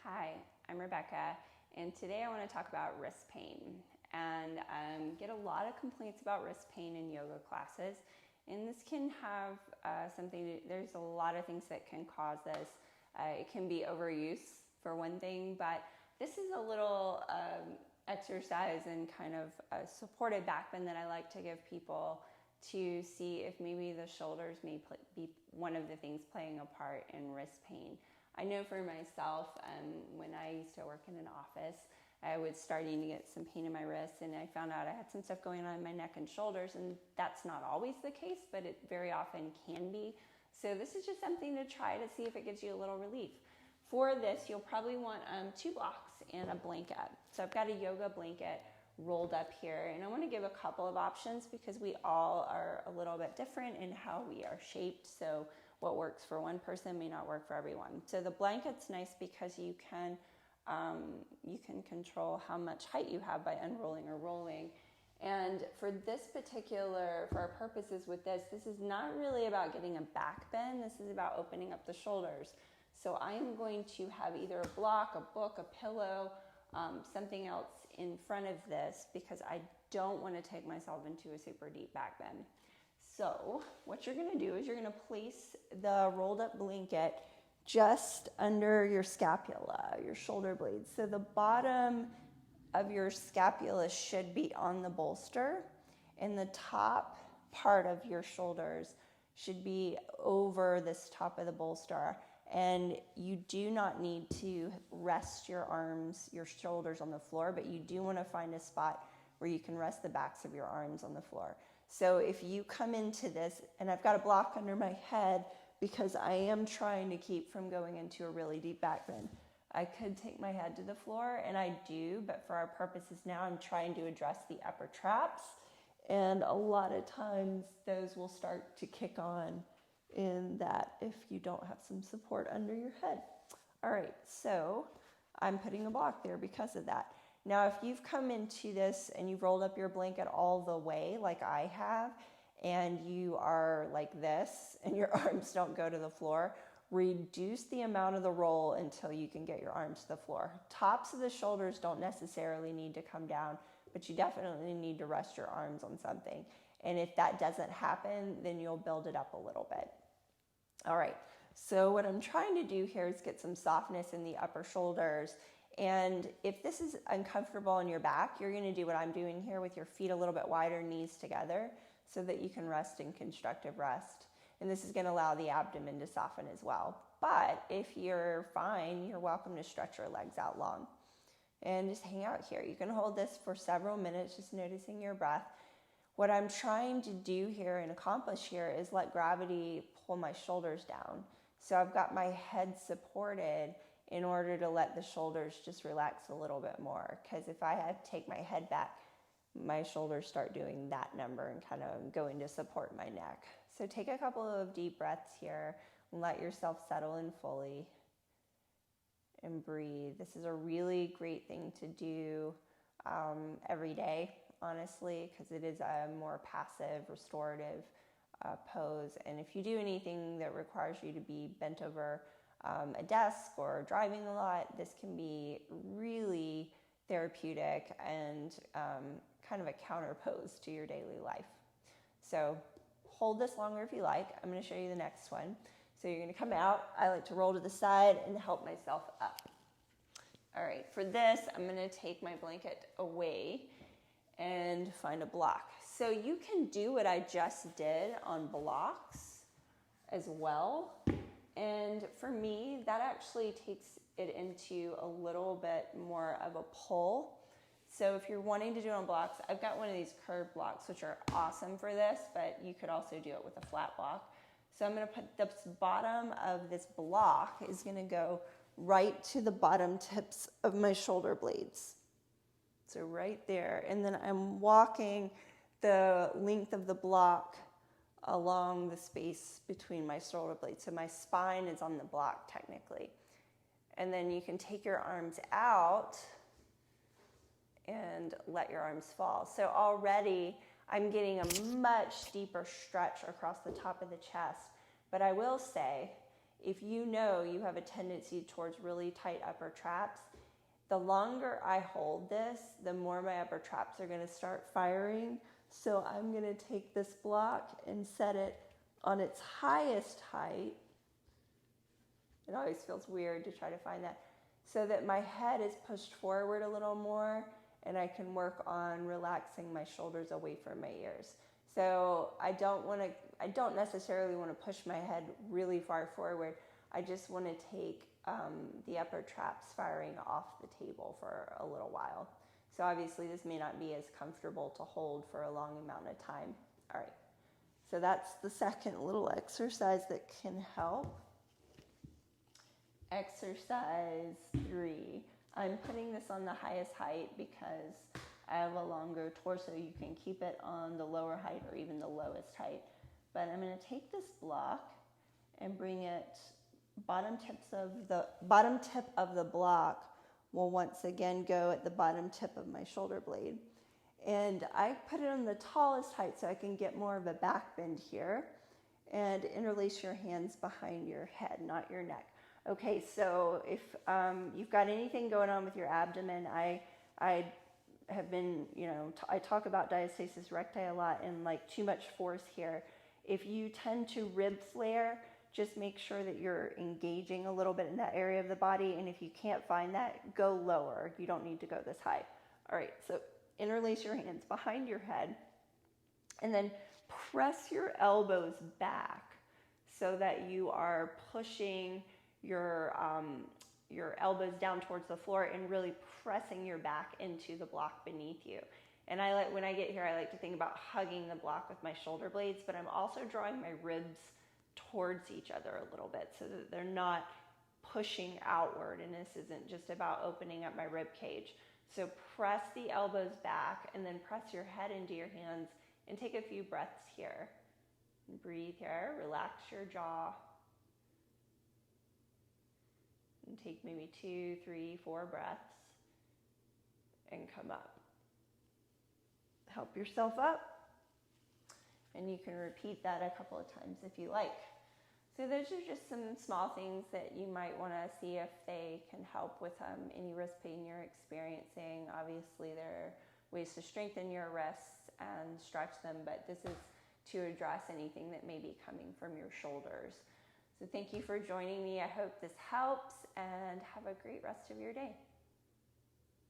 Hi, I'm Rebecca, and today I want to talk about wrist pain. And get a lot of complaints about wrist pain in yoga classes, and this can have there's a lot of things that can cause this. It can be overuse for one thing, but this is a little exercise and kind of a supported back bend that I like to give people to see if maybe the shoulders may be one of the things playing a part in wrist pain. I know for myself, when I used to work in an office, I was starting to get some pain in my wrists, and I found out I had some stuff going on in my neck and shoulders, and that's not always the case, but it very often can be. So this is just something to try to see if it gives you a little relief. For this, you'll probably want 2 blocks and a blanket. So I've got a yoga blanket rolled up here, and I want to give a couple of options because we all are a little bit different in how we are shaped. So what works for one person may not work for everyone. So the blanket's nice because you can control how much height you have by unrolling or rolling. And for our purposes with this is not really about getting a back bend. This is about opening up the shoulders. So I am going to have either a block, a book, a pillow, something else in front of this because I don't want to take myself into a super deep back bend. So what you're going to do is you're going to place the rolled up blanket just under your scapula, your shoulder blades. So the bottom of your scapula should be on the bolster, and the top part of your shoulders should be over this top of the bolster. And you do not need to rest your arms, your shoulders on the floor, but you do want to find a spot where you can rest the backs of your arms on the floor. So if you come into this, and I've got a block under my head because I am trying to keep from going into a really deep back bend. I could take my head to the floor, and I do, but for our purposes now, I'm trying to address the upper traps, and a lot of times those will start to kick on in that if you don't have some support under your head. All right, so I'm putting a block there because of that. Now, if you've come into this and you've rolled up your blanket all the way like I have, and you are like this and your arms don't go to the floor, reduce the amount of the roll until you can get your arms to the floor. Tops of the shoulders don't necessarily need to come down, but you definitely need to rest your arms on something. And if that doesn't happen, then you'll build it up a little bit. All right, so what I'm trying to do here is get some softness in the upper shoulders. And if this is uncomfortable in your back, you're going to do what I'm doing here with your feet a little bit wider, knees together, so that you can rest in constructive rest. And this is going to allow the abdomen to soften as well. But if you're fine, you're welcome to stretch your legs out long and just hang out here. You can hold this for several minutes, just noticing your breath. What I'm trying to do here and accomplish here is let gravity pull my shoulders down. So I've got my head supported in order to let the shoulders just relax a little bit more. Because if I had to take my head back, my shoulders start doing that number and kind of going to support my neck. So take a couple of deep breaths here and let yourself settle in fully and breathe. This is a really great thing to do every day, honestly, because it is a more passive, restorative pose. And if you do anything that requires you to be bent over a desk or driving a lot, this can be really therapeutic and kind of a counter pose to your daily life. So hold this longer if you like. I'm going to show you the next one. So you're going to come out. I like to roll to the side and help myself up. All right, for this, I'm going to take my blanket away and find a block. So you can do what I just did on blocks as well. And for me, that actually takes it into a little bit more of a pull. So if you're wanting to do it on blocks, I've got one of these curved blocks, which are awesome for this, but you could also do it with a flat block. So I'm going to put the bottom of this block is going to go right to the bottom tips of my shoulder blades. So right there. And then I'm walking the length of the block along the space between my shoulder blades. So my spine is on the block technically. And then you can take your arms out and let your arms fall. So already I'm getting a much deeper stretch across the top of the chest. But I will say, if you know you have a tendency towards really tight upper traps, the longer I hold this, the more my upper traps are going to start firing. So I'm going to take this block and set it on its highest height. It always feels weird to try to find that. So that my head is pushed forward a little more and I can work on relaxing my shoulders away from my ears. So I don't necessarily want to push my head really far forward. I just want to take the upper traps firing off the table for a little while. So obviously this may not be as comfortable to hold for a long amount of time. All right, so that's the second little exercise that can help. Exercise 3. I'm putting this on the highest height because I have a longer torso. You can keep it on the lower height or even the lowest height. But I'm going to take this block and bring it bottom tip of the block will once again go at the bottom tip of my shoulder blade. And I put it on the tallest height so I can get more of a back bend here. And interlace your hands behind your head, not your neck. Okay, so if you've got anything going on with your abdomen, I have been, I talk about diastasis recti a lot and like too much force here. If you tend to rib flare, just make sure that you're engaging a little bit in that area of the body. And if you can't find that, go lower. You don't need to go this high. All right, so interlace your hands behind your head and then press your elbows back so that you are pushing your elbows down towards the floor and really pressing your back into the block beneath you. And when I get here, I like to think about hugging the block with my shoulder blades, but I'm also drawing my ribs towards each other a little bit so that they're not pushing outward. And this isn't just about opening up my rib cage. So press the elbows back and then press your head into your hands and take a few breaths here. Breathe here, relax your jaw. And take maybe 2, 3, 4 breaths and come up. Help yourself up. And you can repeat that a couple of times if you like. So those are just some small things that you might want to see if they can help with any wrist pain you're experiencing. Obviously, there are ways to strengthen your wrists and stretch them, but this is to address anything that may be coming from your shoulders. So thank you for joining me. I hope this helps and have a great rest of your day.